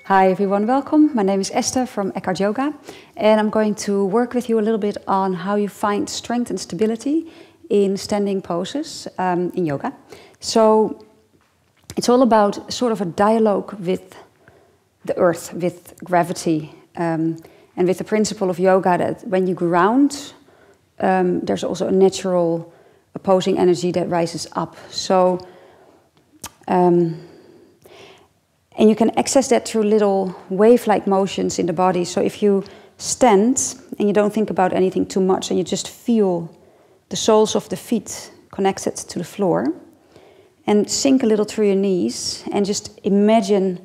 Hi everyone, welcome. My name is Esther from Eckhart Yoga, and I'm going to work with you a little bit on how you find strength and stability in standing poses in yoga. So it's all about sort of a dialogue with the earth, with gravity, and with the principle of yoga that when you ground, there's also a natural opposing energy that rises up. So and you can access that through little wave-like motions in the body. So if you stand and you don't think about anything too much and you just feel the soles of the feet connected to the floor and sink a little through your knees and just imagine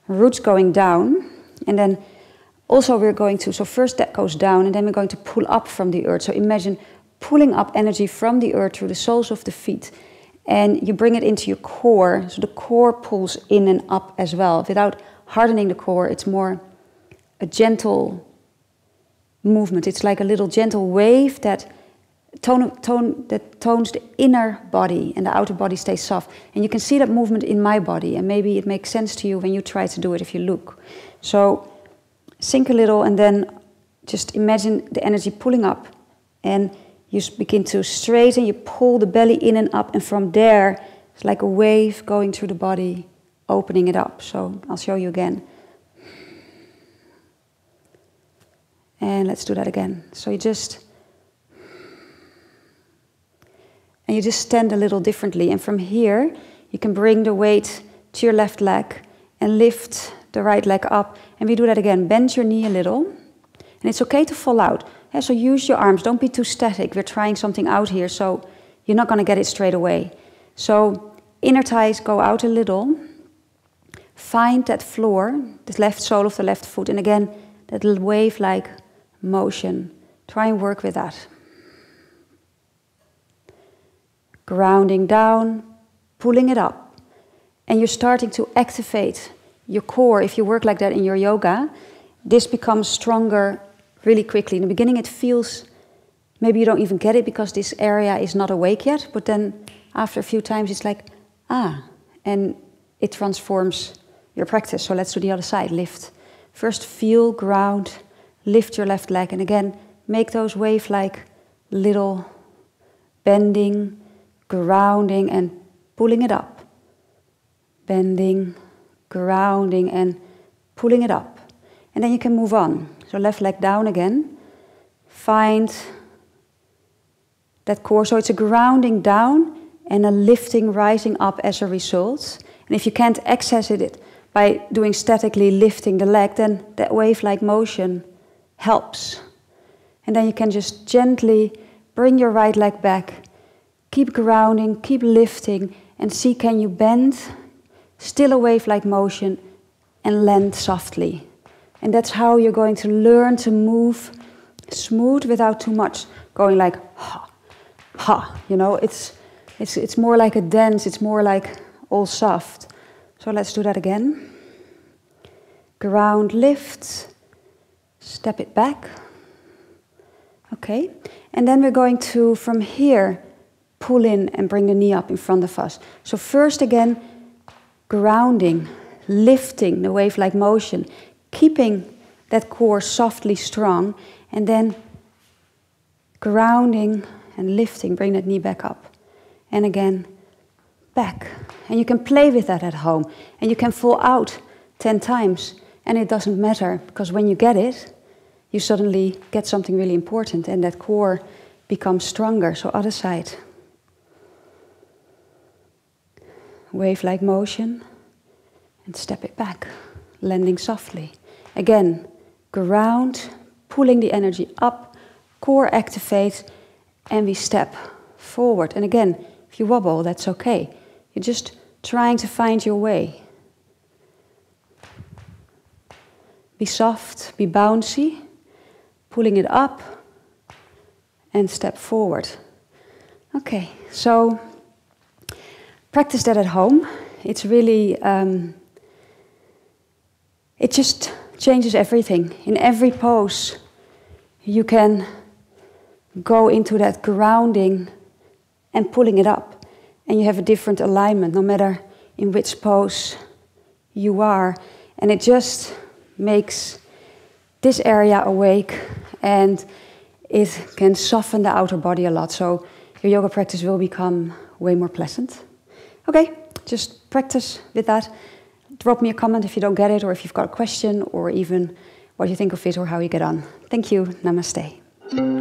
roots going down. And then also we're going to, so first that goes down and then we're going to pull up from the earth. So imagine pulling up energy from the earth through the soles of the feet. And you bring it into your core, so the core pulls in and up as well. Without hardening the core, it's more a gentle movement. It's like a little gentle wave that tones the inner body and the outer body stays soft. And you can see that movement in my body, and maybe it makes sense to you when you try to do it if you look. So sink a little and then just imagine the energy pulling up, and you begin to straighten, you pull the belly in and up, and from there, it's like a wave going through the body, opening it up. So I'll show you again. And let's do that again. So you just stand a little differently. And from here, you can bring the weight to your left leg and lift the right leg up. And we do that again. Bend your knee a little. And it's okay to fall out. Yeah, so use your arms, don't be too static. We're trying something out here, so you're not going to get it straight away. So inner thighs go out a little. Find that floor, the left sole of the left foot, and again, that little wave-like motion. Try and work with that. Grounding down, pulling it up. And you're starting to activate your core. If you work like that in your yoga, this becomes stronger really quickly. In the beginning it feels, maybe you don't even get it because this area is not awake yet, but then after a few times it's like, and it transforms your practice. So let's do the other side, lift. First feel, ground, lift your left leg, and again, make those wave-like little bending, grounding, and pulling it up. Bending, grounding, and pulling it up. And then you can move on. So left leg down again. Find that core. So it's a grounding down and a lifting, rising up as a result. And if you can't access it by doing statically lifting the leg, then that wave-like motion helps. And then you can just gently bring your right leg back. Keep grounding, keep lifting, and see can you bend, still a wave-like motion, and land softly. And that's how you're going to learn to move smooth without too much going like ha, ha. You know, it's more like a dance. It's more like all soft. So let's do that again. Ground, lift, step it back. Okay, and then we're going to from here pull in and bring the knee up in front of us. So first again, grounding, lifting the wave-like motion. Keeping that core softly strong, and then grounding and lifting, bring that knee back up. And again, back. And you can play with that at home, and you can fall out 10 times, and it doesn't matter, because when you get it, you suddenly get something really important, and that core becomes stronger. So other side. Wave-like motion, and step it back, landing softly. Again, ground, pulling the energy up, core activates, and we step forward. And again, if you wobble, that's okay. You're just trying to find your way. Be soft, be bouncy, pulling it up, and step forward. Okay, so practice that at home. It's really, it just changes everything. In every pose, you can go into that grounding and pulling it up. and you have a different alignment no matter in which pose you are. And it just makes this area awake, and it can soften the outer body a lot. So your yoga practice will become way more pleasant. Okay, just practice with that. Drop me a comment if you don't get it, or if you've got a question, or even what you think of it or how you get on. Thank you. Namaste.